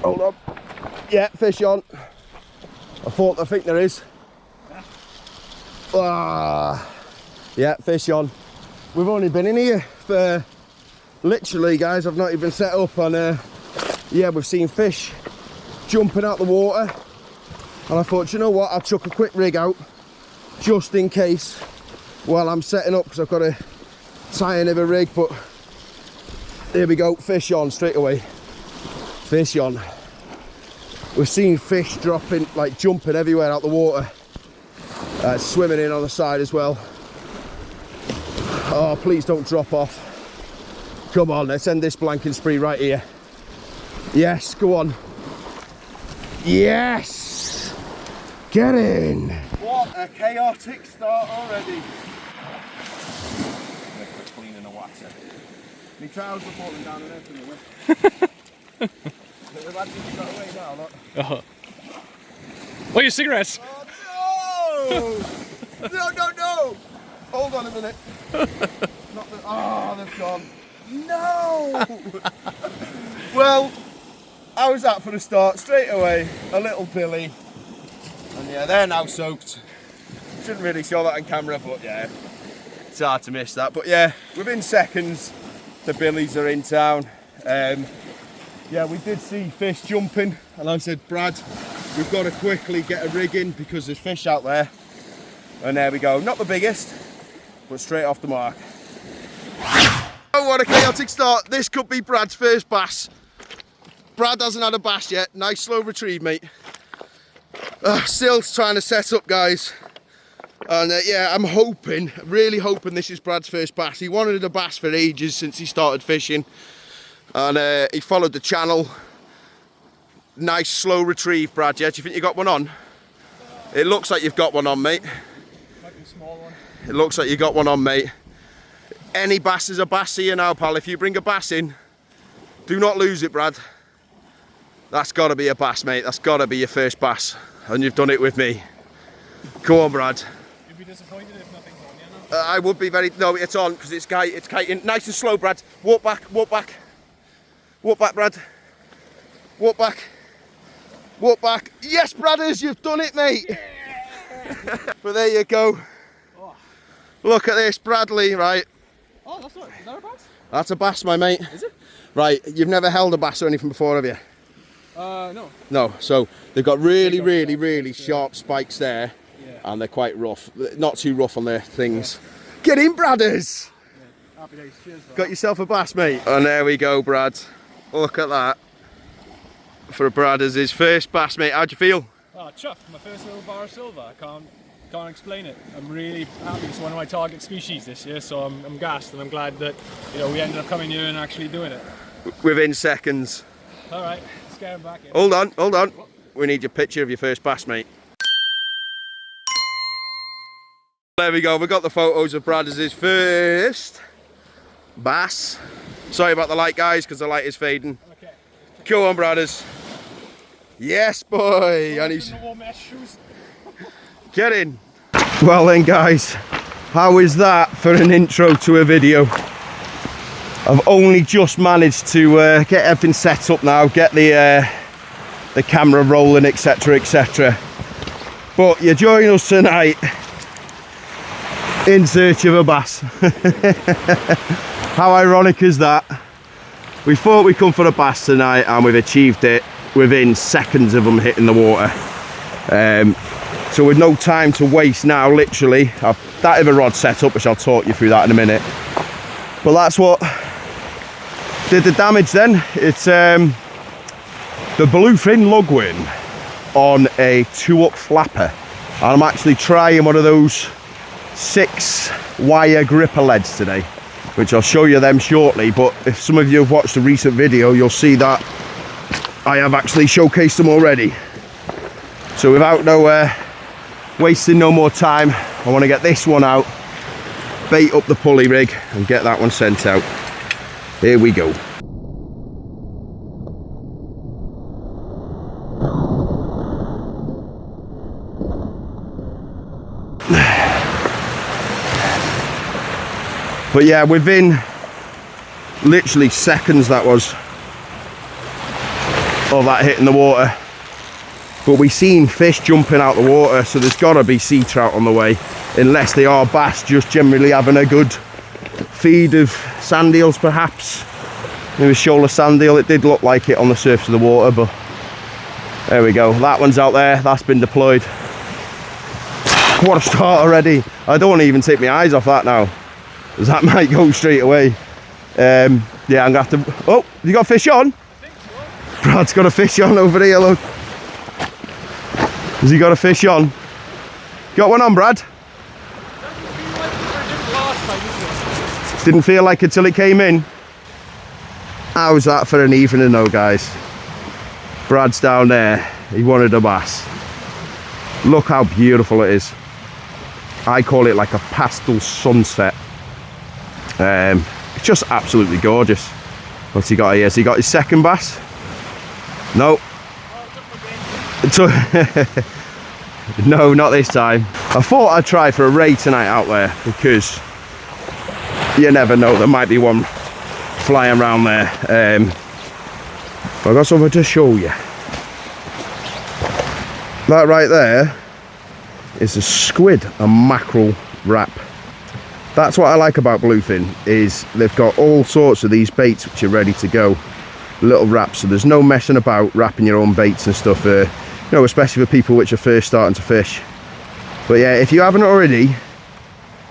Hold on. Yeah, fish on. I think there is. Ah, yeah, fish on. We've only been in here for literally, guys, I've not even set up on yeah, we've seen fish jumping out the water, and I thought, you know what, I'll chuck a quick rig out just in case while I'm setting up, because I've got to tie in of a rig. But there we go, fish on straight away. Fish on. We've seen fish dropping, like jumping everywhere out the water, swimming in on the side as well. Oh, please don't drop off. Come on, let's end this blanking spree right here. Yes, go on. Yes! Get in! What a chaotic start already. Cleaning a waxer. My trousers are falling down and everything away. We've had to got away now, look. Oh. What are your cigarettes? Oh, no! No, no, no! Hold on a minute. Not the, oh, they've gone. No! Well, how was that for the start? Straight away, a little billy. And yeah, they're now soaked. Shouldn't really show that on camera, but yeah, it's hard to miss that. But yeah, within seconds, the billies are in town. Yeah, we did see fish jumping, and I said, Brad, we've got to quickly get a rig in because there's fish out there. And there we go. Not the biggest, but straight off the mark. Oh, what a chaotic start. This could be Brad's first bass. Brad hasn't had a bass yet. Nice slow retrieve, mate. Still trying to set up, guys. And yeah, I'm hoping, really hoping this is Brad's first bass. He wanted a bass for ages since he started fishing. And he followed the channel. Nice slow retrieve, Brad. Yeah, do you think you got one on? It looks like you've got one on, mate. Might be a small one. It looks like you got one on, mate. Any bass is a bass here now, pal. If you bring a bass in, do not lose it, Brad. That's got to be a bass, mate. That's got to be your first bass. And you've done it with me. Come on, Brad. You'd be disappointed if nothing's on, you know? I would be very... No, it's on, because it's kiting. Nice and slow, Brad. Walk back, walk back. Walk back, Brad. Walk back. Walk back. Yes, Bradders, you've done it, mate. Yeah. But there you go. Oh. Look at this, Bradley, right? Oh, that's not... Is that a bass? That's a bass, my mate. Is it? Right, you've never held a bass or anything before, have you? No. No, so they've got really sharp spikes there, yeah. And they're quite rough. Not too rough on their things. Yeah. Get in, Bradders! Yeah. Happy days. Cheers, got yourself a bass, mate. And there we go, Brad. Look at that. For Bradders, his first bass, mate. How'd you feel? Oh, chuffed. My first little bar of silver. I can't explain it. I'm really happy. It's one of my target species this year, so I'm gassed, and I'm glad that, you know, we ended up coming here and actually doing it. Within seconds. All right, let's get him back in. Hold on, hold on. We need your picture of your first bass, mate. There we go. We got the photos of Bradders' first bass. Sorry about the light, guys, because the light is fading. Okay. Go on, Bradders. Yes, boy. And he's... Get in. Well then, guys, how is that for an intro to a video? I've only just managed to get everything set up now, get the camera rolling, etc, etc. But you're joining us tonight in search of a bass. How ironic is that? We thought we'd come for a bass tonight, and we've achieved it within seconds of them hitting the water. So with no time to waste now, literally, I've that other rod set up, which I'll talk you through that in a minute. But that's what did the damage then. It's the bluefin lugwin on a 2-up flapper. And I'm actually trying one of those 6-wire gripper leads today, which I'll show you them shortly. But if some of you have watched a recent video, you'll see that I have actually showcased them already. So without wasting no more time, I want to get this one out, bait up the pulley rig, and get that one sent out. Here we go. But yeah, within literally seconds that was. of that hitting the water. But we've seen fish jumping out the water, so there's got to be sea trout on the way, unless they are bass just generally having a good feed of sand eels perhaps. Maybe shoulder sand eel. It did look like it on the surface of the water, but there we go. That one's out there, that's been deployed. What a start already. I don't want to even take my eyes off that now, because that might go straight away. Yeah, I'm gonna have to. Oh, you got a fish on? I think so. Brad's got a fish on over here, look. Has he got a fish on? Got one on, Brad? Didn't feel like it till it came in. How's that for an evening though, guys? Brad's down there, he wanted a bass. Look how beautiful it is. I call it like a pastel sunset. It's just absolutely gorgeous. What's he got here? Has he got his second bass? No. No, not this time. I thought I'd try for a ray tonight out there, because you never know, there might be one flying around there. I've got something to show you. That right there is a squid and mackerel wrap. That's what I like about bluefin, is they've got all sorts of these baits which are ready to go. Little wraps, so there's no messing about wrapping your own baits and stuff, you know, especially for people which are first starting to fish. But yeah, if you haven't already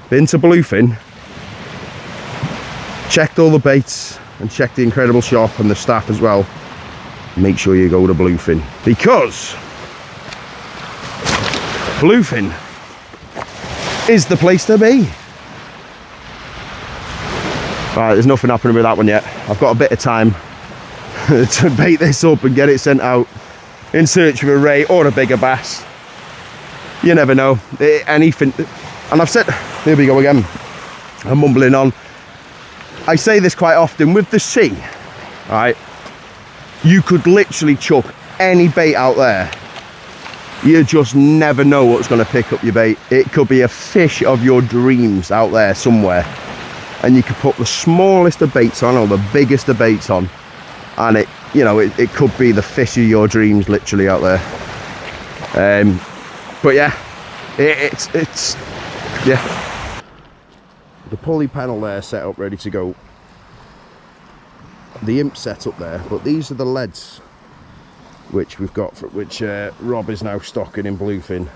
been to bluefin, checked all the baits and checked the incredible shop and the staff as well, make sure you go to bluefin, because bluefin is the place to be. Right, there's nothing happening with that one yet. I've got a bit of time to bait this up and get it sent out in search of a ray or a bigger bass. You never know. Anything. And I've said, here we go again, I'm mumbling on. I say this quite often, with the sea, right, you could literally chuck any bait out there. You just never know what's going to pick up your bait. It could be a fish of your dreams out there somewhere, and you could put the smallest of baits on or the biggest of baits on, and it, you know, it could be the fish of your dreams literally out there. But yeah, it's yeah. The pulley panel there set up ready to go. The imp set up there, but these are the leads which we've got, which Rob is now stocking in bluefin.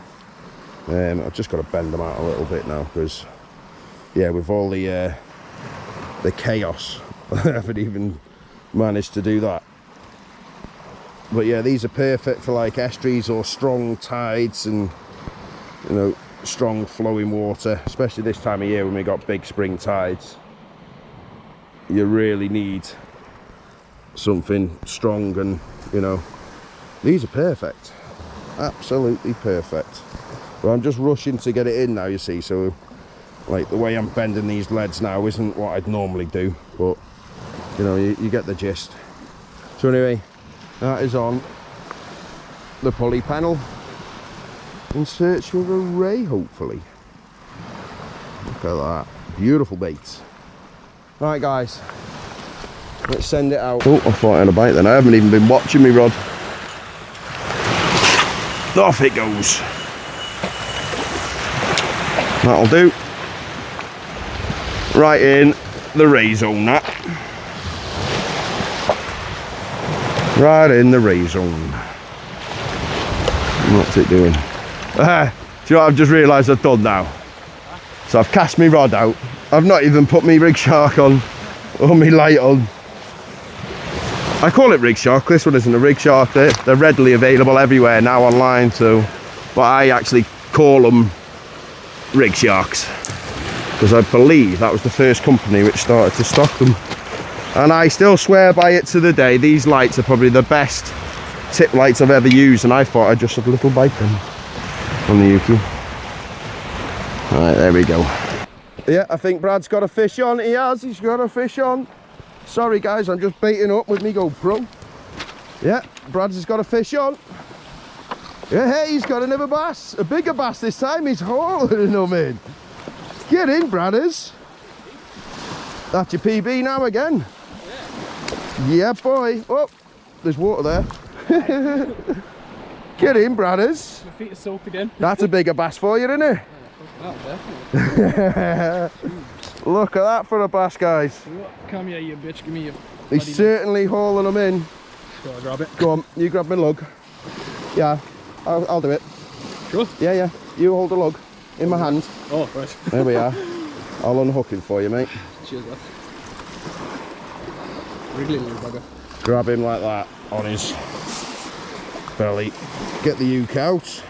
I've just got to bend them out a little bit now, because yeah, with all the chaos, I haven't even managed to do that. But yeah, these are perfect for like estuaries or strong tides and, you know, strong flowing water, especially this time of year when we got big spring tides. You really need something strong, and you know, these are perfect, absolutely perfect. But I'm just rushing to get it in now, you see, so like the way I'm bending these leads now isn't what I'd normally do, but you know, you get the gist. So anyway, that is on the pulley panel in search of a ray, hopefully. Look at that, beautiful baits. Right guys, let's send it out. Oh, I thought I had a bite then. I haven't even been watching me rod. Off it goes. That'll do. Right in the ray zone, that. Right in the ray zone. What's it doing? Do you know what I've just realised I've done now? So I've cast my rod out. I've not even put my rig shark on or my light on. I call it rig shark. This one isn't a rig shark. They're readily available everywhere now online, so, but I actually call them rig sharks, because I believe that was the first company which started to stock them, and I still swear by it to the day. These lights are probably the best tip lights I've ever used, and I thought I'd just have a little bite them on the Yuki. Right, there we go. Yeah, I think Brad's got a fish on. He has, he's got a fish on. Sorry guys, I'm just baiting up with me GoPro. Yeah, Brad's has got a fish on. Yeah, hey, he's got another bass. A bigger bass this time. He's hauling them in. Get in, Bradders. That's your PB now again. Yeah, boy. Oh, there's water there. Get in, brothers. My feet are soaked again. That's a bigger bass for you, isn't it? Oh, definitely. Look at that for a bass, guys. Come here, you bitch. Give me your. He's certainly hauling them in. Go on, grab it. Go on, you grab my lug. Yeah, I'll do it. Sure. Yeah, yeah. You hold the lug in my hand. Oh, right. There we are. I'll unhook him for you, mate. Cheers, lad. Wriggly little bugger. Grab him like that on his belly. Get the uke out.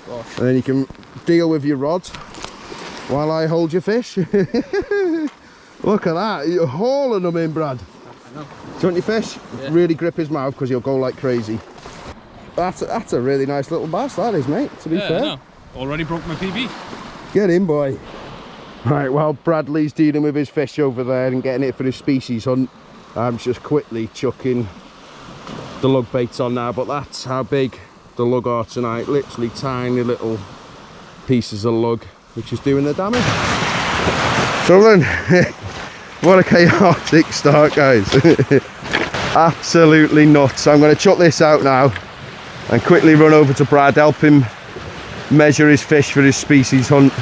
Gosh. And then you can deal with your rod while I hold your fish. Look at that. You're hauling them in, Brad. I know. Do you want your fish? Yeah. Really grip his mouth because he'll go like crazy. That's a really nice little bass, that is, mate, to be fair. No. Already broke my PB. Get in, boy. Right, while Bradley's dealing with his fish over there and getting it for his species hunt, I'm just quickly chucking the lug baits on now, but that's how big the lug are tonight. Literally tiny little pieces of lug, which is doing the damage. So then, what a chaotic start, guys. Absolutely nuts. I'm going to chuck this out now and quickly run over to Brad, help him measure his fish for his species hunt,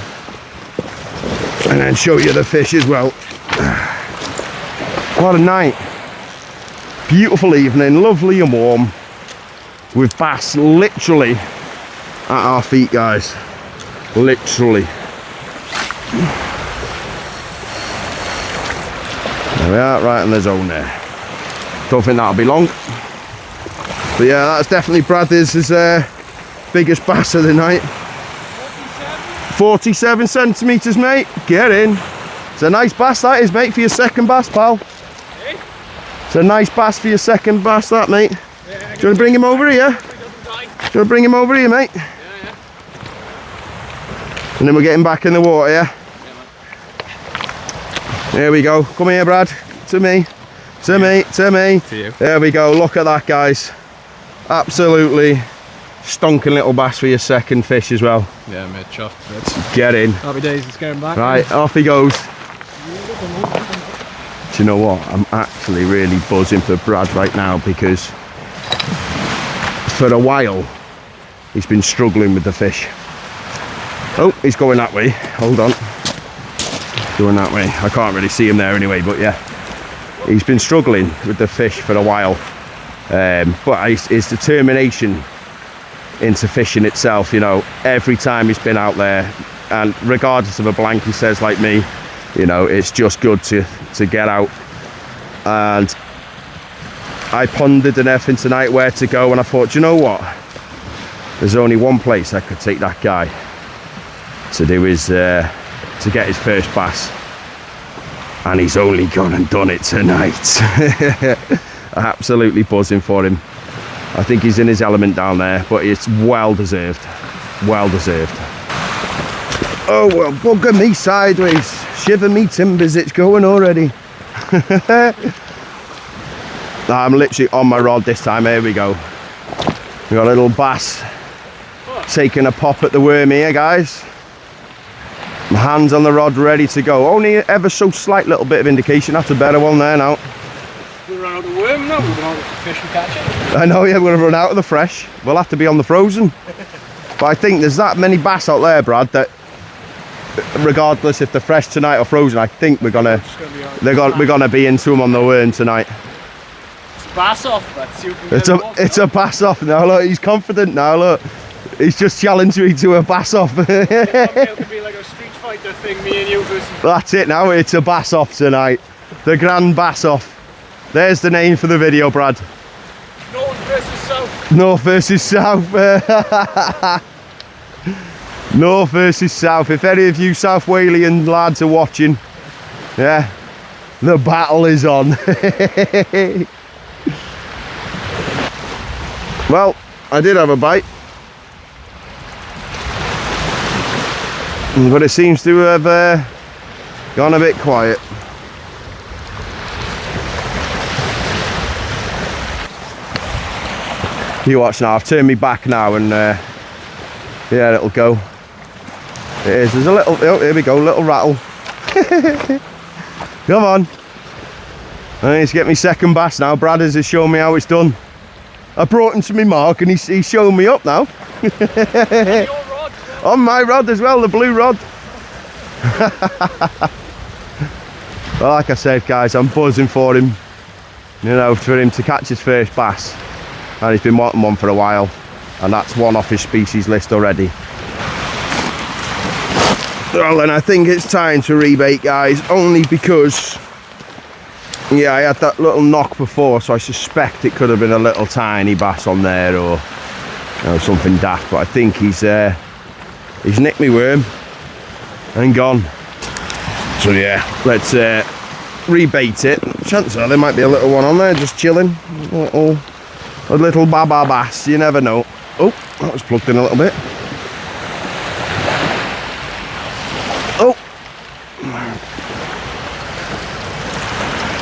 and then show you the fish as well. What a night. Beautiful evening, lovely and warm, with bass literally at our feet, guys. Literally. There we are, right in the zone there. Don't think that'll be long. But yeah, that's definitely Bradley's biggest bass of the night. 47 centimetres, mate. Get in. It's a nice bass, that is, mate, for your second bass, pal. Hey? It's a nice bass for your second bass, that, mate. Yeah, Do you want to bring him over here? Do you want to bring him over here, mate? Yeah. And then we're getting back in the water, yeah? There we go. Come here, Brad. To me. To me. To me. To you. There we go. Look at that, guys. Absolutely stonking little bass for your second fish as well. Yeah, mate, chuffed. Get in. Happy days, let's get him back. Right, off he goes. Do you know what? I'm actually really buzzing for Brad right now, because for a while he's been struggling with the fish. Oh, he's going that way. Hold on. Going that way. I can't really see him there anyway, but yeah. He's been struggling with the fish for a while. But his determination into fishing itself, you know, every time he's been out there, and regardless of a blank, he says, like me, you know, it's just good to get out. And I pondered and everything tonight where to go, and I thought, do you know what, there's only one place I could take that guy to do his to get his first bass, and he's only gone and done it tonight. Absolutely buzzing for him. I think he's in his element down there, but it's well deserved. Well deserved. Oh well, bugger me sideways. Shiver me timbers, it's going already. I'm literally on my rod this time. Here we go. We got a little bass taking a pop at the worm here, guys. My hands on the rod, ready to go. Only ever so slight little bit of indication. That's a better one there now. We'll run out of the worm now, we'll run out of the fish and catch it. I know, yeah, we're going to run out of the fresh. We'll have to be on the frozen. But I think there's that many bass out there, Brad, that regardless if they're fresh tonight or frozen, I think we're gonna be into them on the worm tonight. It's bass off, let's see who can It's a bass off now. Look, he's confident now. Look, he's just challenged me to a bass off. It could be like a Street Fighter thing, me and you versus. That's it now. It's a bass off tonight. The Grand Bass Off. There's the name for the video, Brad. North versus South. North versus South. North versus South. If any of you South Walian lads are watching, yeah, the battle is on. Well, I did have a bite, but it seems to have gone a bit quiet. You watch now, I've turned me back now, and yeah, it'll go. It is, there's a little, oh, here we go, little rattle. Come on. I need to get me second bass now. Brad has just shown me how it's done. I brought him to me mark and he's showing me up now. Your rod. On my rod as well, the blue rod. Well, like I said, guys, I'm buzzing for him, you know, for him to catch his first bass. And he's been wanting one for a while, and that's one off his species list already. Well, then I think it's time to rebait, guys, only because, yeah, I had that little knock before, so I suspect it could have been a little tiny bass on there, or you know, something daft, but I think he's nicked me worm and gone. So yeah, let's rebait it. Chances are there might be a little one on there just chilling. A little baba bass, you never know. Oh, that was plugged in a little bit. Oh,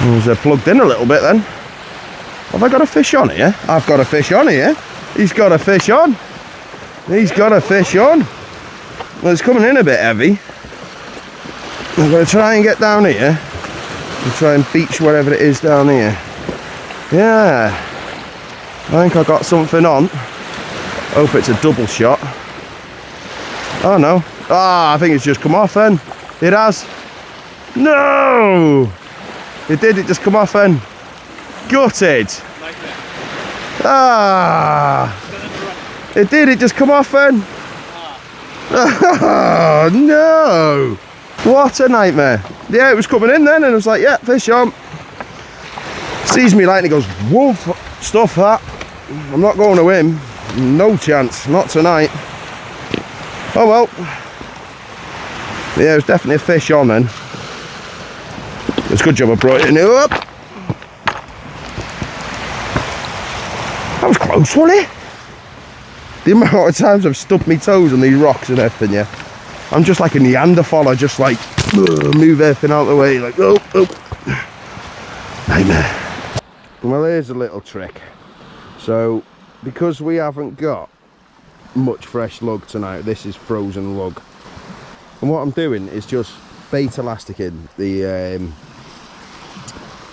it was plugged in a little bit then. Have I got a fish on here? I've got a fish on here. He's got a fish on. He's got a fish on. Well, it's coming in a bit heavy. I'm going to try and get down here and try and beach whatever it is down here. Yeah, I think I got something on. Hope it's a double shot. Oh no. Ah, I think it's just come off then. It has. No! It did, it just come off then. Gutted. Ah! It did, it just come off then. Oh no! What a nightmare. Yeah, it was coming in then and I was like, yeah, fish on. Sees me light and he goes, woof, stuff that. I'm not going to him. No chance, not tonight. Oh well. Yeah, it was definitely a fish on then. It's a good job I brought it up. That was close, wasn't it? The amount of times I've stubbed my toes on these rocks and everything, yeah. I'm just like a Neanderthal, I just like move everything out of the way, like oh. Nightmare. Well, here's a little trick. So, because we haven't got much fresh lug tonight, this is frozen lug. And what I'm doing is just bait elasticing the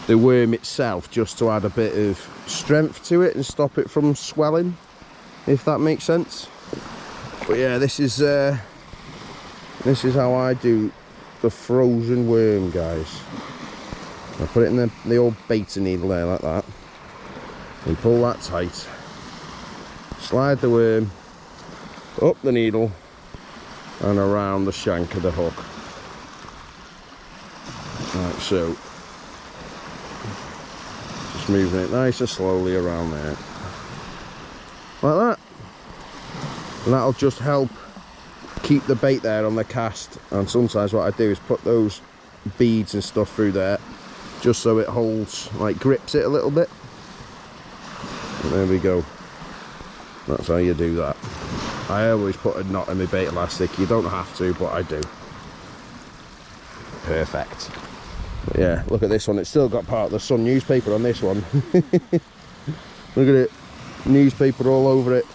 worm itself, just to add a bit of strength to it and stop it from swelling, if that makes sense. But yeah, this is how I do the frozen worm, guys. I put it in the old baiting needle there like that, and pull that tight, slide the worm up the needle and around the shank of the hook, like so. Just moving it nice and slowly around there, like that, and that'll just help keep the bait there on the cast. And sometimes what I do is put those beads and stuff through there, just so it holds, like grips it a little bit. And there we go. That's how you do that. I always put a knot in my bait elastic. You don't have to, but I do. Perfect. But yeah, look at this one. It's still got part of the Sun newspaper on this one. Look at it. Newspaper all over it.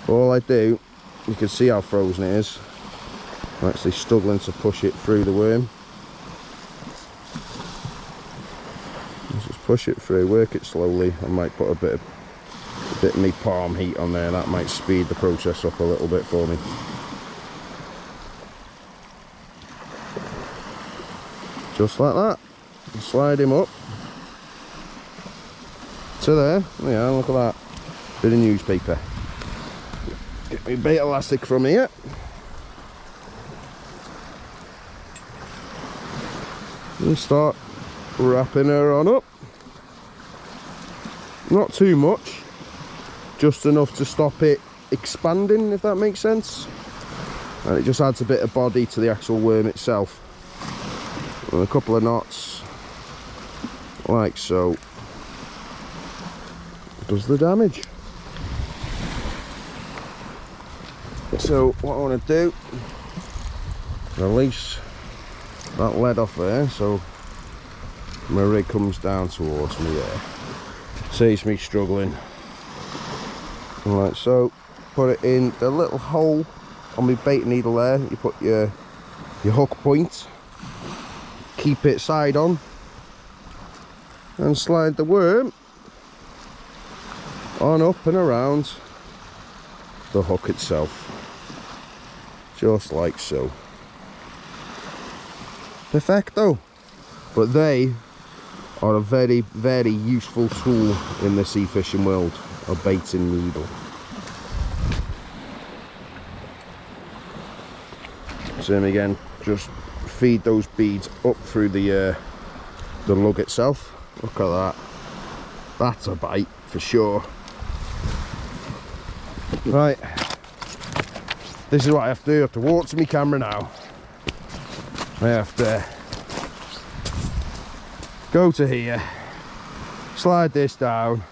All I do, you can see how frozen it is. I'm actually struggling to push it through the worm. Just push it through, work it slowly. I might put a bit of my palm heat on there. That might speed the process up a little bit for me. Just like that. Slide him up to there. Yeah, look at that. Bit of newspaper. Get my bait elastic from here. And start wrapping her on up. Not too much, just enough to stop it expanding, if that makes sense. And it just adds a bit of body to the actual worm itself. And a couple of knots, like so, does the damage. So what I want to do, release that lead off there, so my rig comes down towards me there. Saves me struggling. And like so, put it in the little hole on my bait needle there. You put your hook point, keep it side on, and slide the worm on up and around the hook itself, just like so. Perfecto. But they are a very, very useful tool in the sea fishing world, a baiting needle. Same again, just feed those beads up through the lug itself. Look at that. That's a bite for sure. Right, this is what I have to do. I have to walk to my camera now. I have to go to here, slide this down,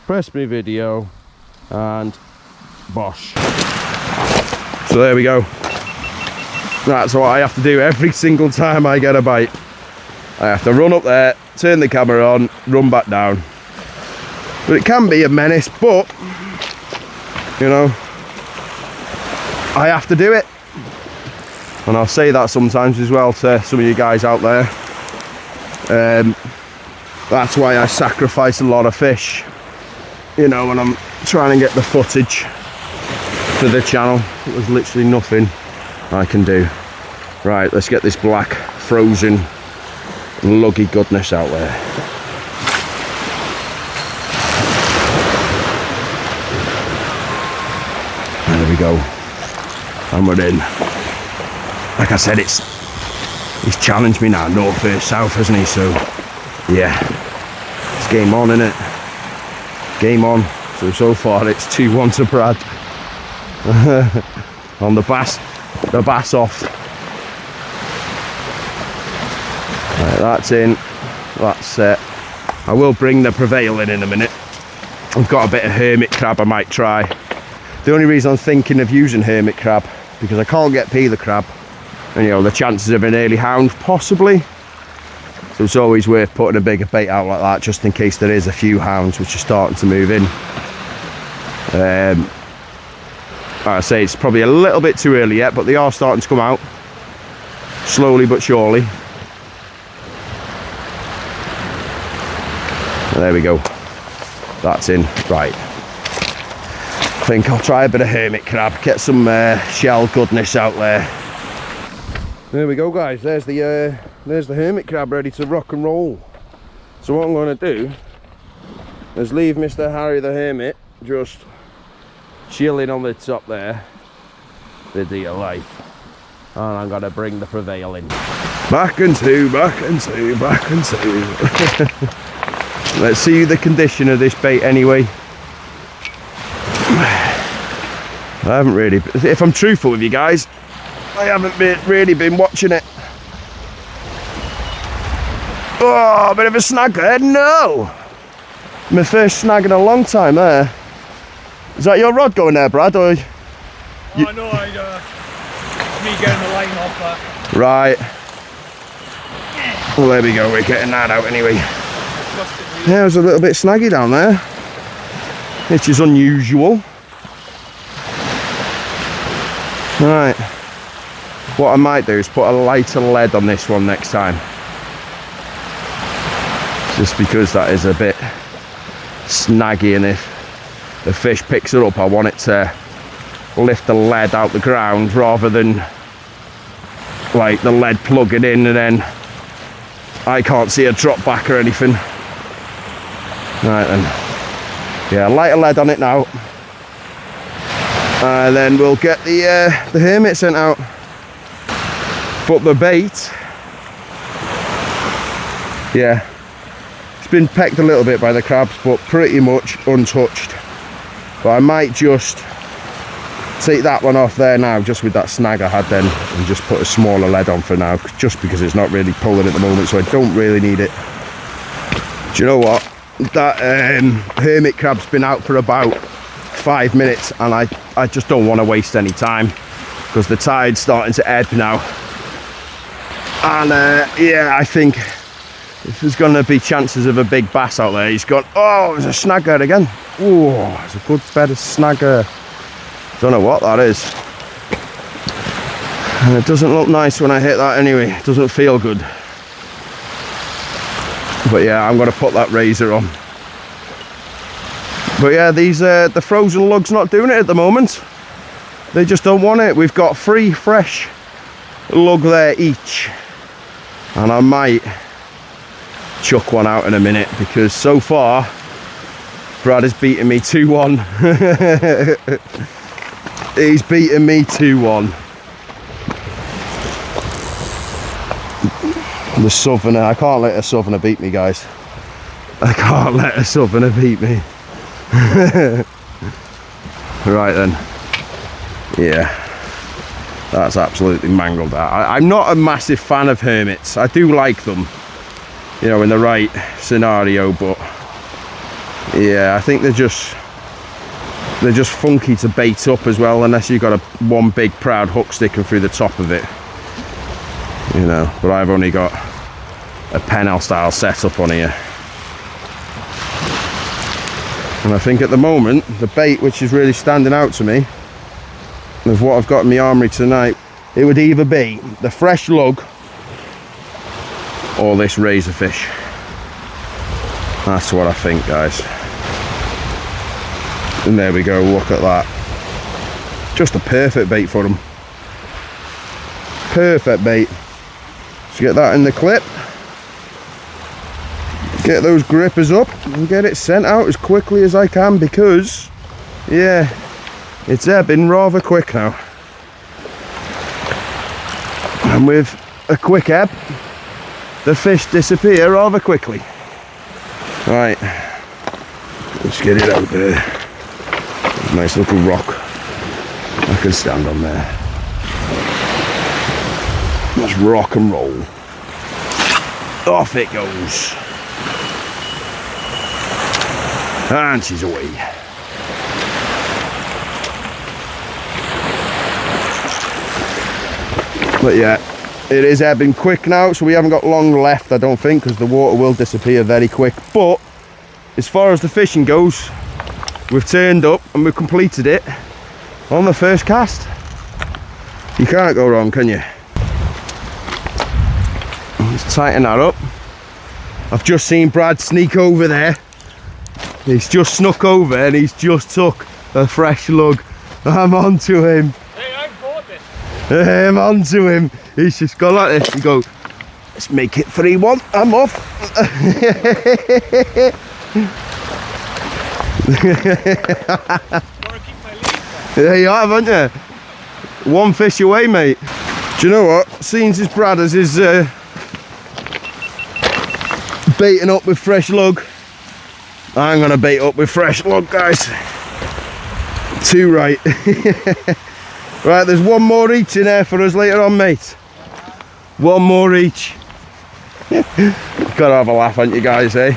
press my video, and bosh. So there we go. That's what I have to do every single time I get a bite. I have to run up there, turn the camera on, run back down. But it can be a menace, but you know, I have to do it. And I'll say that sometimes as well to some of you guys out there. That's why I sacrifice a lot of fish, you know, when I'm trying to get the footage for the channel. There's literally nothing I can do. Right, let's get this black frozen luggy goodness out there. There we go, and we're in. Like I said, he's challenged me now, north versus south, hasn't he? So yeah, it's game on, isn't it? Game on. So far it's 2-1 to Brad on the bass off. Right, that's in, that's set. I will bring the Prevail in a minute. I've got a bit of hermit crab I might try. The only reason I'm thinking of using hermit crab, because I can't get peeler crab, and you know, the chances of an early hound possibly. So it's always worth putting a bigger bait out like that, just in case there is a few hounds which are starting to move in. Like I say, it's probably a little bit too early yet, but they are starting to come out, slowly but surely. And there we go, that's in. Right, I think I'll try a bit of hermit crab, get some shell goodness out there. There we go, guys, there's the hermit crab ready to rock and roll. So what I'm going to do is leave Mr. Harry the Hermit just chilling on the top there, the dear life, and I'm going to bring the Prevail in. Back and two, back and two, back and two. Let's see the condition of this bait anyway. I haven't really, if I'm truthful with you guys, I haven't really been watching it. Oh, a bit of a snag there. No! My first snag in a long time there. Is that your rod going there, Brad? Or oh no, me getting the line off that. Right. Well, there we go, we're getting that out anyway. Yeah, it was a little bit snaggy down there, which is unusual. Right. What I might do is put a lighter lead on this one next time. Just because that is a bit snaggy, and if the fish picks it up, I want it to lift the lead out the ground rather than like the lead plugging in and then I can't see a drop back or anything. Right then, yeah, lighter lead on it now, and then we'll get the hermit sent out. But the bait, yeah, it's been pecked a little bit by the crabs, but pretty much untouched. But I might just take that one off there now, just with that snag I had then, and just put a smaller lead on for now, just because it's not really pulling at the moment, so I don't really need it. Do you know what? That hermit crab's been out for about 5 minutes, and I just don't want to waste any time, because the tide's starting to ebb now. And yeah, I think if there's going to be chances of a big bass out there, he's gone, oh, there's a snagger again. Oh, it's a good bed of snagger. Don't know what that is. And it doesn't look nice when I hit that anyway. It doesn't feel good. But yeah, I'm going to put that razor on. But yeah, these the frozen lug's not doing it at the moment. They just don't want it. We've got 3 fresh lug there each, and I might chuck one out in a minute, because so far Brad is beating me 2-1. He's beating me 2-1. The southerner, I can't let a southerner beat me, guys. I can't let a southerner beat me. Right then. Yeah, that's absolutely mangled that. I'm not a massive fan of hermits. I do like them, you know, in the right scenario, but yeah, I think they're just funky to bait up as well, unless you've got one big proud hook sticking through the top of it, you know. But I've only got a Pennell style setup on here, and I think at the moment the bait which is really standing out to me of what I've got in my armoury tonight, it would either be the fresh lug or this razor fish. That's what I think, guys. And there we go, look at that. Just a perfect bait for them. Perfect bait. So get that in the clip, get those grippers up and get it sent out as quickly as I can, because yeah, it's ebbing rather quick now. And with a quick ebb, the fish disappear rather quickly. Right, let's get it out there. Nice little rock I can stand on there. Let's rock and roll. Off it goes. And she's away. But yeah, it is ebbing quick now, so we haven't got long left, I don't think, because the water will disappear very quick. But as far as the fishing goes, we've turned up and we've completed it on the first cast. You can't go wrong, can you? Let's tighten that up. I've just seen Brad sneak over there. He's just snuck over and he's just took a fresh lug. I'm onto him. Hey, I bought this. I'm onto him. He's just gone like this and go, let's make it 3-1. I'm off. There you have, haven't you? One fish away, mate. Do you know what? Seeing as Brad is baiting up with fresh lug, I'm gonna bait up with fresh lug, guys. 2 right. Right, there's one more each in there for us later on, mate. One more each. Gotta have a laugh, haven't you, guys, eh?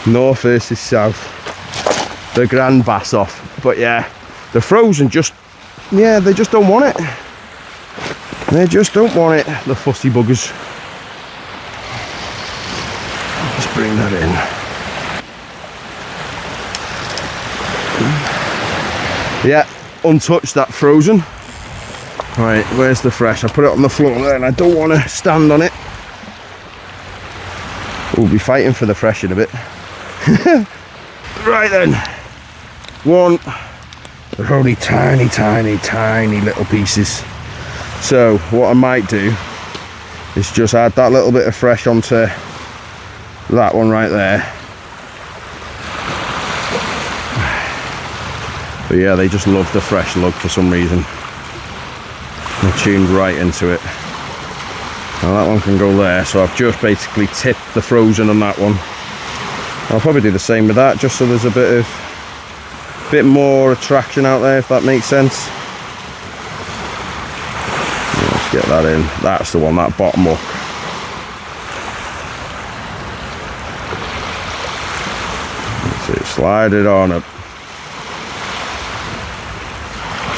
North versus south. The grand bass off. But yeah, the frozen just, yeah, they just don't want it. They just don't want it, the fussy buggers. Let's bring that in. Yeah, untouched, that frozen. Right, where's the fresh? I put it on the floor there and I don't want to stand on it. We'll be fighting for the fresh in a bit. Right then. One. They're only tiny, tiny, tiny little pieces. So what I might do is just add that little bit of fresh onto that one right there. But yeah, they just love the fresh lug for some reason. They're tuned right into it. Now that one can go there, so I've just basically tipped the frozen on that one. I'll probably do the same with that, just so there's a bit more attraction out there, if that makes sense. Let's get that in. That's the one, that bottom hook. That's it, slide it on up.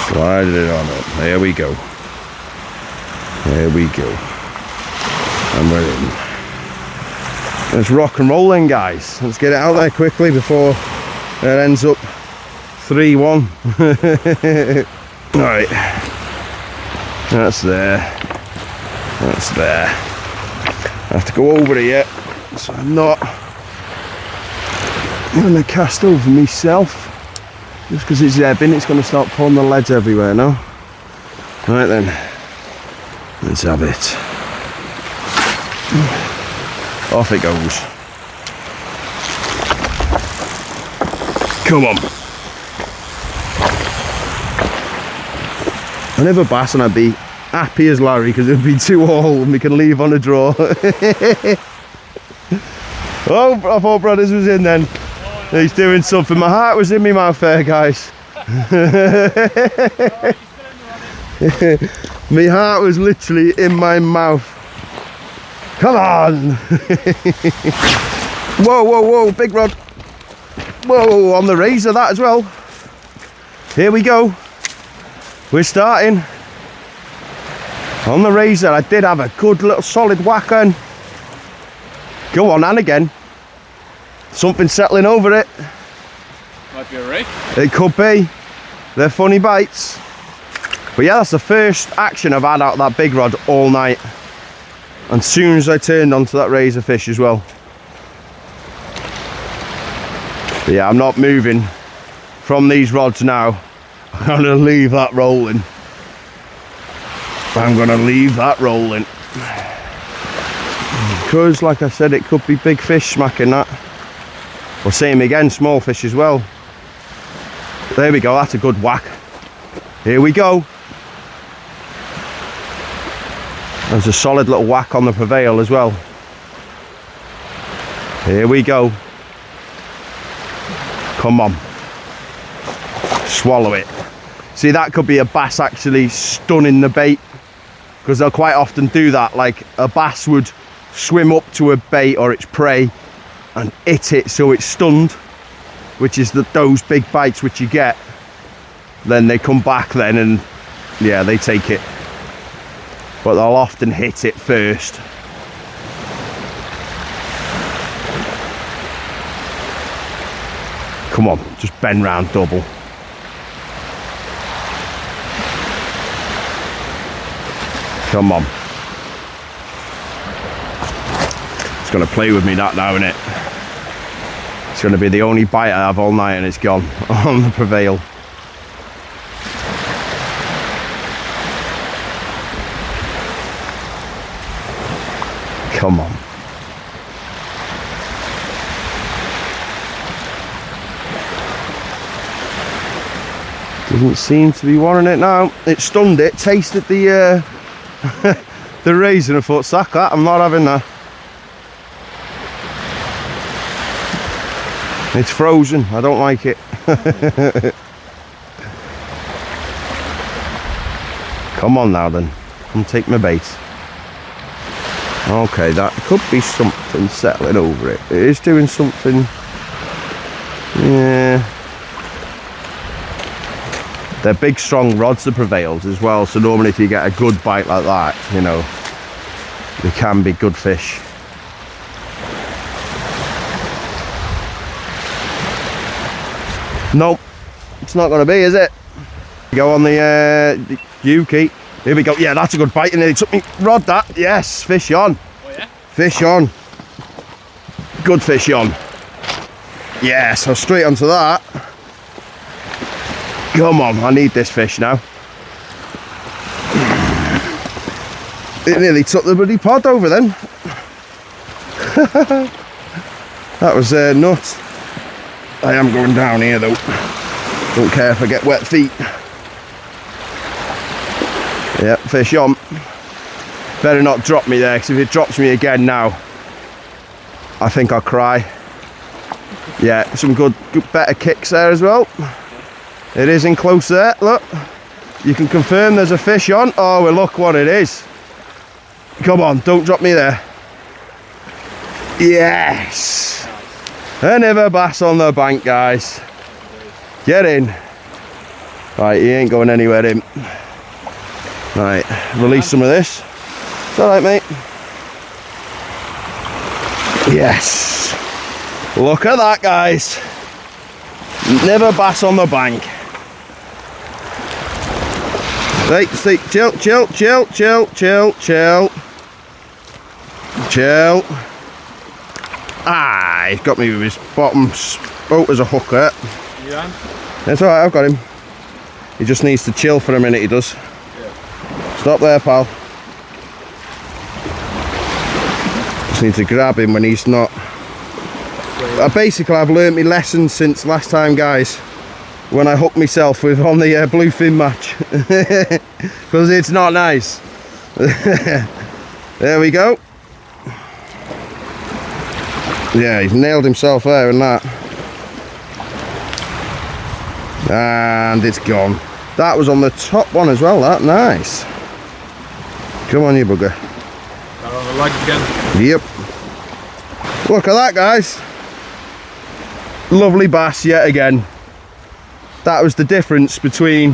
Slide it on up. There we go. There we go. And we're in. Let's rock and roll then, guys. Let's get it out there quickly before it ends up 3-1. Right. That's there. That's there. I have to go over it yet, so I'm not I'm going to cast over myself. Just because it's ebbing, it's going to start pulling the leads everywhere now. Right then, let's have it. Off it goes. Come on. I never bass and I'd be happy as Larry because it'd be 2 all and we can leave on a draw. Oh, I thought Brothers was in then. He's doing something. My heart was in my mouth there, guys. My heart was literally in my mouth. Come on. Whoa, whoa, whoa, big rod. Whoa, on the razor that as well. Here we go. We're starting. On the razor, I did have a good little solid whack on. Go on, and again. Something settling over it. Might be a rig. It could be. They're funny bites. But yeah, that's the first action I've had out of that big rod all night. And soon as I turned onto that razor fish as well. But yeah, I'm not moving from these rods now. I'm going to leave that rolling. I'm going to leave that rolling. Because, like I said, it could be big fish smacking that. Or same again, small fish as well. There we go, that's a good whack. Here we go. There's a solid little whack on the Prevail as well. Here we go. Come on. Swallow it. See, that could be a bass actually stunning the bait. Because they'll quite often do that. Like a bass would swim up to a bait or its prey and hit it so it's stunned, which is those big bites which you get. Then they come back then and yeah, they take it. But they'll often hit it first. Come on, just bend round double. Come on. It's going to play with me that now, isn't it? It's going to be the only bite I have all night and it's gone on the Prevail. Come on. Doesn't seem to be wanting it now. It stunned it, tasted the the raisin and thought, sack that, I'm not having that. It's frozen, I don't like it. Come on now then, come take my bait. Okay, that could be something settling over it. It is doing something. Yeah. They're big strong rods, the Prevails as well, so normally if you get a good bite like that, you know, they can be good fish. Nope, it's not going to be, is it? Go on the Yuki. Here we go. Yeah, that's a good bite, and it took me rod that. Yes, fish on. Oh yeah? Fish on. Good fish on. Yes, so straight onto that. Come on, I need this fish now. It nearly took the bloody pod over then. That was nuts. I am going down here though. Don't care if I get wet feet. Yep, fish on. Better not drop me there, because if it drops me again now, I think I'll cry. Yeah, some good better kicks there as well. It is in close there, look. You can confirm there's a fish on. Oh, well, look what it is. Come on, don't drop me there. Yes! Another bass on the bank, guys. Get in. Right, he ain't going anywhere in. Right, release some of this. It's alright, mate. Yes! Look at that, guys. Never bass on the bank. Right, stay, chill, chill, chill, chill, chill, chill. Chill. Ah, he's got me with his bottom Oh, there's a hook there. Yeah. It's alright, I've got him. He just needs to chill for a minute, he does. Yeah. Stop there, pal. Just need to grab him when he's not. Basically, I've learnt my lesson since last time, guys, when I hooked myself with on the bluefin match. Because it's not nice. There we go. Yeah, he's nailed himself there and that. And it's gone. That was on the top one as well, that. Nice. Come on, you bugger. Got on the legs again. Yep. Look at that, guys. Lovely bass yet again. That was the difference between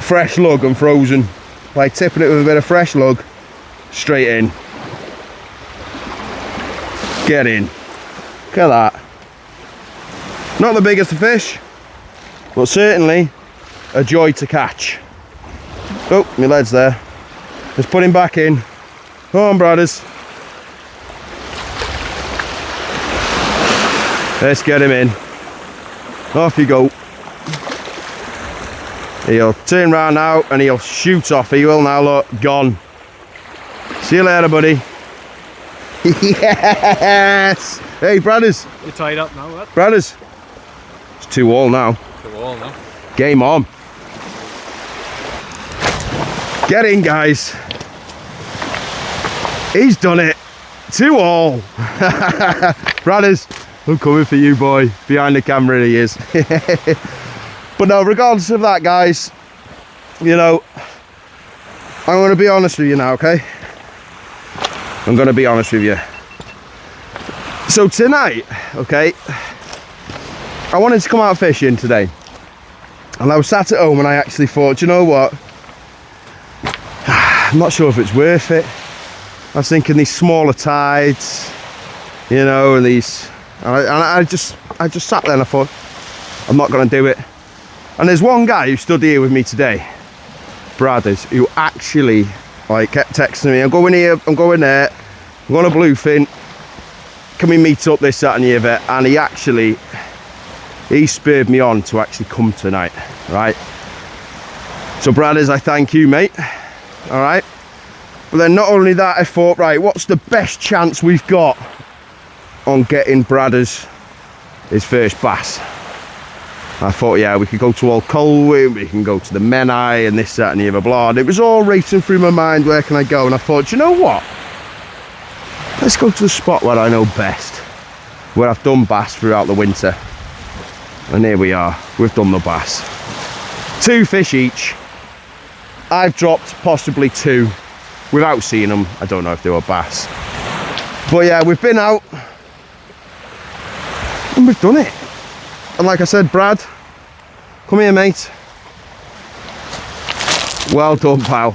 fresh lug and frozen. By tipping it with a bit of fresh lug, straight in. Get in. Look at that. Not the biggest of fish, but certainly a joy to catch. Oh, my lead's there. Let's put him back in. Come on, brothers. Let's get him in. Off you go. He'll turn round now and he'll shoot off. He will now, look, gone. See you later, buddy. Yes! Hey, brothers. You're tied up now, what? Brothers. It's 2-all now. 2-all now. Game on. Get in, guys. He's done it. 2-all. Brothers, I'm coming for you, boy. Behind the camera he is. But no, regardless of that, guys, you know, I'm going to be honest with you now, okay? I'm going to be honest with you. So tonight, okay, I wanted to come out fishing today. And I was sat at home and I actually thought, you know what? I'm not sure if it's worth it. I was thinking these smaller tides, you know, and these... And I just sat there and I thought, I'm not going to do it. And there's one guy who stood here with me today, Brothers, who actually like kept texting me, I'm going here, I'm going there, I'm going to bluefin, can we meet up, this, that and the other. And he spurred me on to actually come tonight, right? So Brothers, I thank you, mate, all right? But then not only that, I thought, right, what's the best chance we've got on getting Brothers his first bass? I thought, yeah, we could go to Old Colwyn, we can go to the Menai and this, that and the other blah. And it was all racing through my mind, where can I go? And I thought, you know what? Let's go to the spot where I know best, where I've done bass throughout the winter. And here we are, we've done the bass. 2 fish each. I've dropped possibly 2 without seeing them. I don't know if they were bass. But yeah, we've been out and we've done it. And like I said, Brad, come here, mate. Well done, pal.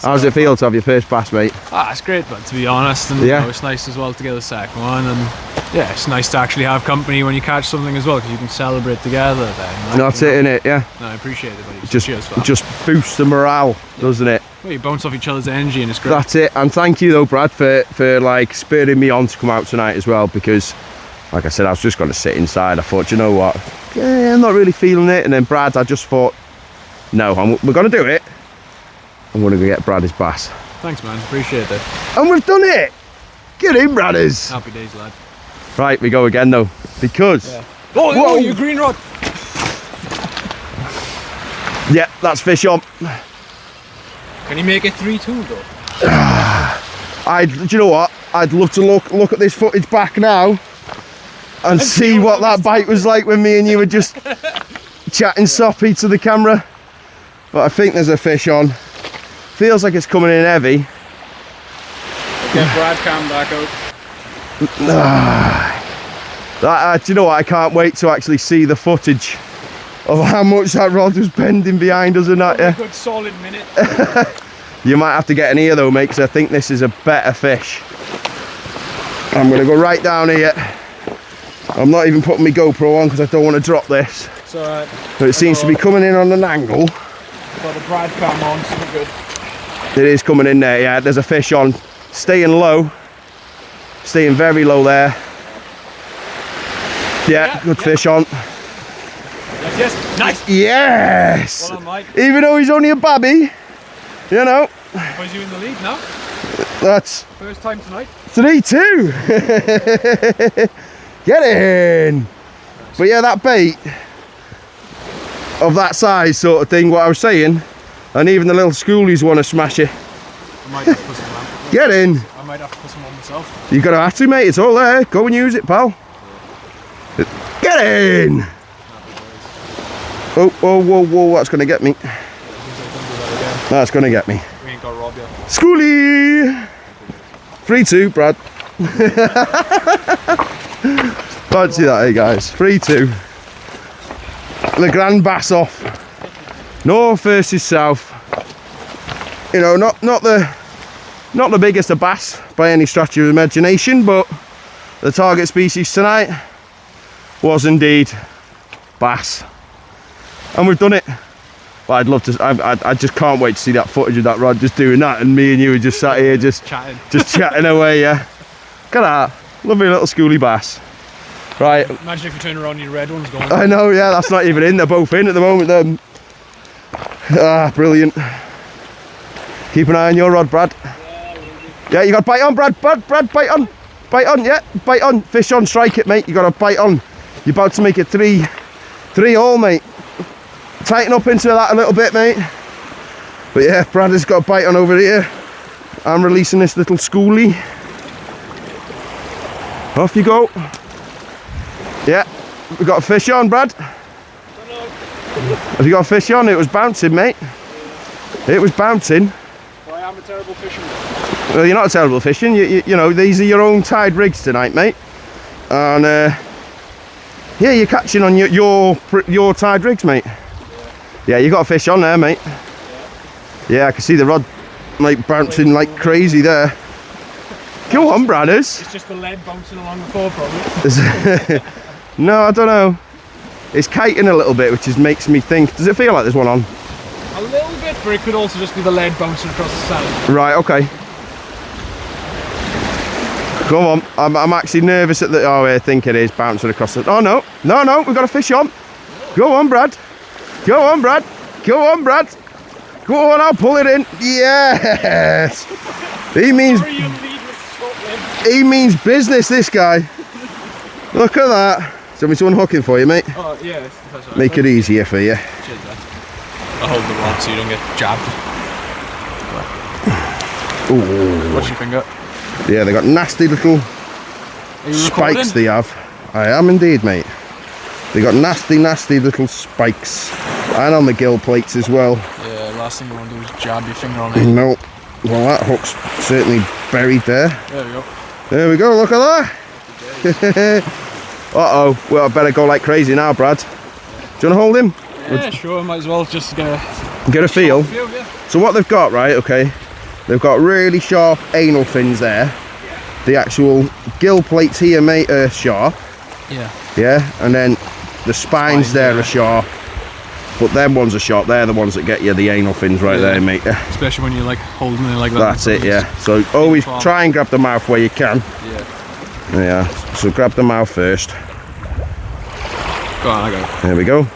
How's it feel to have your first bass, mate? Ah, it's great, but to be honest, and yeah, you know, it's nice as well to get the second one, and yeah, it's nice to actually have company when you catch something as well, because you can celebrate together then. Like, that's it, innit? Yeah. No, I appreciate it, buddy. Just boosts the morale, doesn't it? Well, you bounce off each other's energy, and it's great. That's it. And thank you though, Brad, for like spurring me on to come out tonight as well, because like I said, I was just going to sit inside. I thought, you know what? Yeah, I'm not really feeling it. And then Brad, I just thought, no, we're going to do it. I'm going to go get Brad his bass. Thanks, man. Appreciate it. And we've done it. Get in, Brothers. Happy days, lad. Right, we go again though, because... Yeah. Oh, you green rod. Yeah, that's fish on. Can you make it 3-2 though? Do you know what? I'd love to look at this footage back now and see what that bite was like when me and you were just chatting soppy to the camera. But I think there's a fish on. Feels like it's coming in heavy. Get Brad cam back out. Do you know what? I can't wait to actually see the footage of how much that rod was bending behind us and that. Yeah. A good solid minute. You might have to get an ear though, mate, because I think this is a better fish. I'm going to go right down here. I'm not even putting my GoPro on because I don't want to drop this. So, but it seems to be coming in on an angle. Got the Brad cam on, so good. It is coming in there, yeah. There's a fish on. Staying low. Staying very low there. Yeah, good fish on. Yes, nice. Yes! Well done, Mike. Even though he's only a babby, you know. Was you in the lead now? That's First time tonight. 3-2. Get in. But yeah, that bait of that size sort of thing, what I was saying, and even the little schoolies want to smash it. I might have to put some on. Get in. I might have to put some on myself. You gotta have to, mate. It's all there. Go and use it, pal. Get in. Oh, whoa, whoa, whoa, that's gonna get me. That's gonna get me. We ain't got Rob yet. Schoolie! 3-2, Brad. Fancy that, hey guys. 3-2. The Grand Bass off. North versus south. You know, not the biggest of bass by any stretch of imagination, but the target species tonight was indeed bass. And we've done it. But I'd love to. I just can't wait to see that footage of that rod just doing that, and me and you were just sat here just chatting away. Yeah, look at that, lovely little schoolie bass. Right. Imagine if you turn around and your red one's gone. I know. Yeah, that's not even in. They're both in at the moment. Brilliant. Keep an eye on your rod, Brad. Yeah, you got bite on, Brad. Brad, bite on. Bite on. Yeah, bite on. Fish on. Strike it, mate. You got to bite on. You're about to make it 3-3 mate. Tighten up into that a little bit, mate. But yeah, Brad has got a bite on over here. I'm releasing this little schoolie. Off you go. Yeah, we got a fish on, Brad. Have you got a fish on? It was bouncing, mate. It was bouncing. Well, I am a terrible fisherman. Well, you're not a terrible fishing. You know, these are your own tide rigs tonight, mate. And yeah, you're catching on your tide rigs, mate. Yeah, you got a fish on there, mate. Yeah, I can see the rod like bouncing like crazy there. Go on, Bradders. It's just the lead bouncing along the floor, probably. No, I don't know. It's kiting a little bit, which makes me think. Does it feel like there's one on? A little bit, but it could also just be the lead bouncing across the sand. Right. Okay. Come on. I'm actually nervous at the. Oh, I think it is bouncing across the. Oh no, we've got a fish on. Go on, Brad. Go on, Brad. Go on, Brad. Go on, I'll pull it in. Yes. He means business, this guy. Look at that. Do you want me to unhook him for you, mate? Oh, yeah. That's right. Make it easier for you. Cheers, man. I'll hold the rod so you don't get jabbed. Ooh. What's your finger? Yeah, they got nasty little spikes they have. I am indeed, mate. They got nasty little spikes. And on the gill plates as well. Yeah, last thing you want to do is jab your finger on it. No. Well, that hook's certainly buried there. There we go. There we go, look at that. Uh-oh, well, I better go like crazy now, Brad. Do you want to hold him? Yeah, sure, might as well just get a feel. Yeah. So what they've got, right, okay, they've got really sharp anal fins there. Yeah. The actual gill plates here, mate, are sharp. Yeah. Yeah, and then the spines there are sharp. But them ones are sharp, they're the ones that get you the anal fins right there, mate. Especially when you're like holding it like that. That's it, yeah. So always try and grab the mouth where you can. Yeah. Yeah, so grab the mouth first. Go on, I got it. There we go.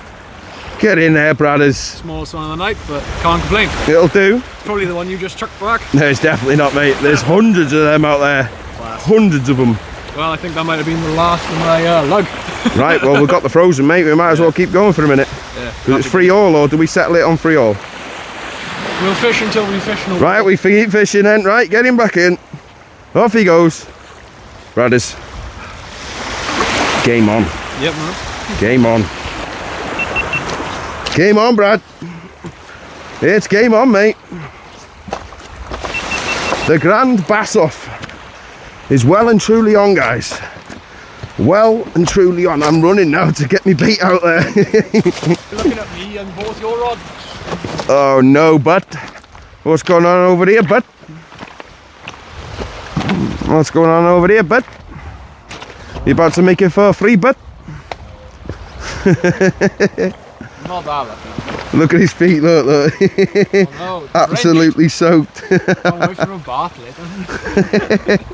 Get in there, Bradders. Smallest one of the night, but can't complain. It'll do. It's probably the one you just chucked back. No, it's definitely not, mate. There's hundreds of them out there. Class. Hundreds of them. Well, I think that might have been the last of my lug. Right, well, we've got the frozen, mate. We might as well keep going for a minute. Yeah. Because it's free all, or do we settle it on free all? We'll fish until we fish no more. Right, we keep fishing then. Right, get him back in. Off he goes. Bradders. Game on. Yep, man. Game on. Game on, Brad. It's game on, mate. The Grand Bass Off is well and truly on, guys. Well and truly on. I'm running now to get me bait out there. You're looking at me and both your rods. Oh no, bud. What's going on over here, bud? What's going on over here, bud? You about to make it for free, bud? Not that lucky. Look at his feet, look. Oh, no, absolutely soaked. I'm away from a bath later.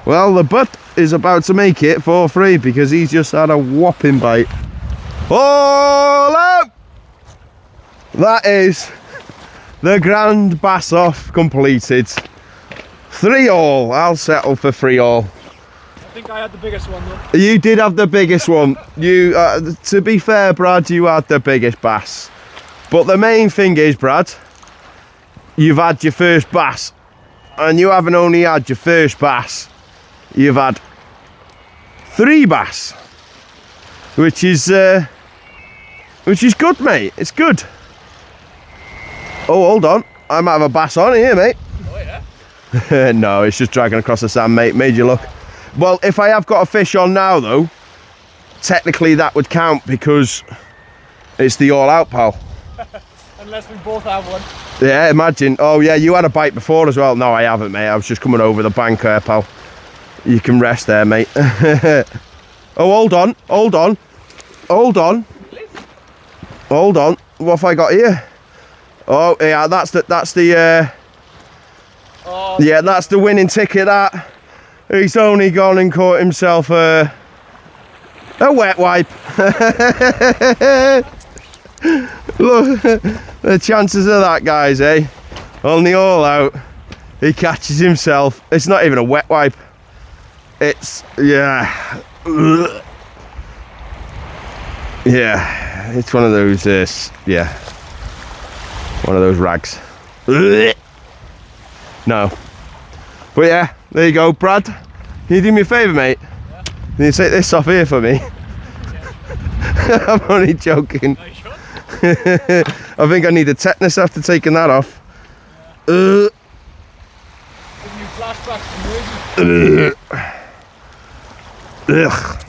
Well, the butt is about to make it for free because he's just had a whopping bite. All out! That is the grand bass off completed. 3 all. I'll settle for 3 all. I think I had the biggest one though. You did have the biggest one. You, to be fair, Brad, you had the biggest bass. But the main thing is, Brad, you've had your first bass, and you haven't only had your first bass. You've had 3 bass, which is good, mate. It's good. Oh, hold on. I might have a bass on here, mate. Oh yeah. No, it's just dragging across the sand, mate. Made you look. Well, if I have got a fish on now, though, technically that would count because it's the all-out, pal. Unless we both have one. Yeah, imagine. Oh, yeah, you had a bite before as well. No, I haven't, mate. I was just coming over the bank there, pal. You can rest there, mate. Oh, hold on. Hold on. Hold on. Hold on. What have I got here? Oh, yeah, that's the yeah, that's the winning ticket, that. He's only gone and caught himself a wet wipe. Look, the chances of that, guys, eh? On the all out, he catches himself. It's not even a wet wipe. It's, yeah. Yeah, it's one of those, yeah. One of those rags. No. But yeah, there you go, Brad. Can you do me a favour, mate? Yeah. Can you take this off here for me? Yeah. I'm only joking. Are you sure? I think I need a tetanus after taking that off. Yeah. Giving you flashbacks to Ugh.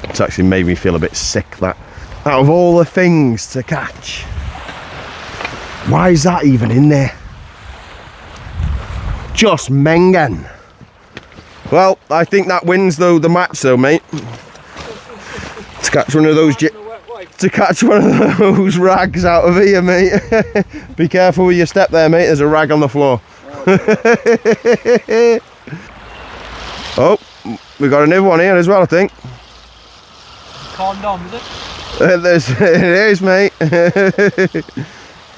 It's actually made me feel a bit sick, that. Out of all the things to catch, why is that even in there? Just Mengen. Well, I think that wins though the match though, mate. To catch one of those rags out of here, mate. Be careful with your step there, mate. There's a rag on the floor. Oh, we got another one here as well, I think. Condom, is it? It is, mate.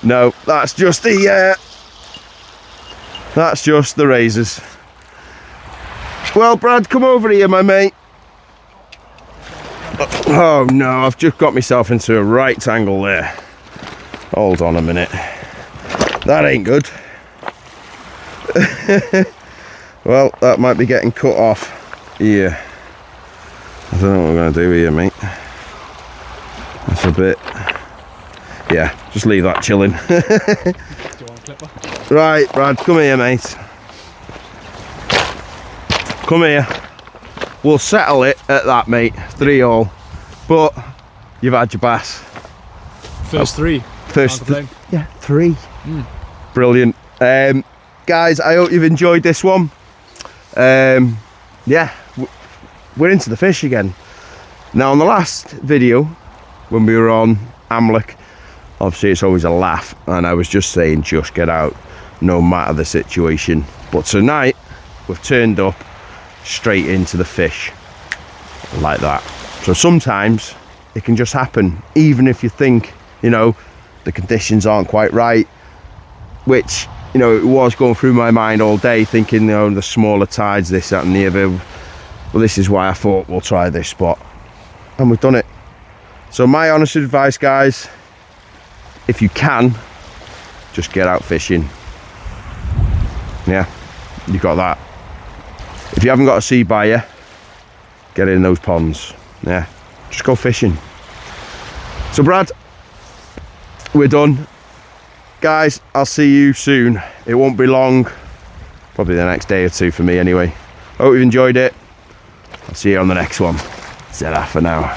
No, that's just the razors. Well, Brad, come over here, my mate. Oh no, I've just got myself into a right angle there. Hold on a minute. That ain't good. Well, that might be getting cut off here. I don't know what we're going to do here, mate. That's a bit... Yeah, just leave that chilling. Do you want a clipper? Right, Brad, come here, mate. Come here. We'll settle it at that, mate. 3 all. But you've had your bass. First 3. First, yeah, 3. Brilliant. Guys, I hope you've enjoyed this one. Yeah, we're into the fish again. Now, on the last video, when we were on Amlech, obviously it's always a laugh, and I was just saying just get out no matter the situation. But tonight we've turned up straight into the fish like that. So sometimes it can just happen, even if you think, you know, the conditions aren't quite right, which, you know, it was going through my mind all day, thinking, you know, the smaller tides, this, that and the other. Well, this is why I thought we'll try this spot, and we've done it. So my honest advice, guys, if you can, just get out fishing. Yeah, you got that. If you haven't got a sea by you, get in those ponds. Yeah, just go fishing. So Brad, we're done. Guys, I'll see you soon. It won't be long, probably the next day or 2 for me anyway. Hope you've enjoyed it. I'll see you on the next one. Ta-ra for now.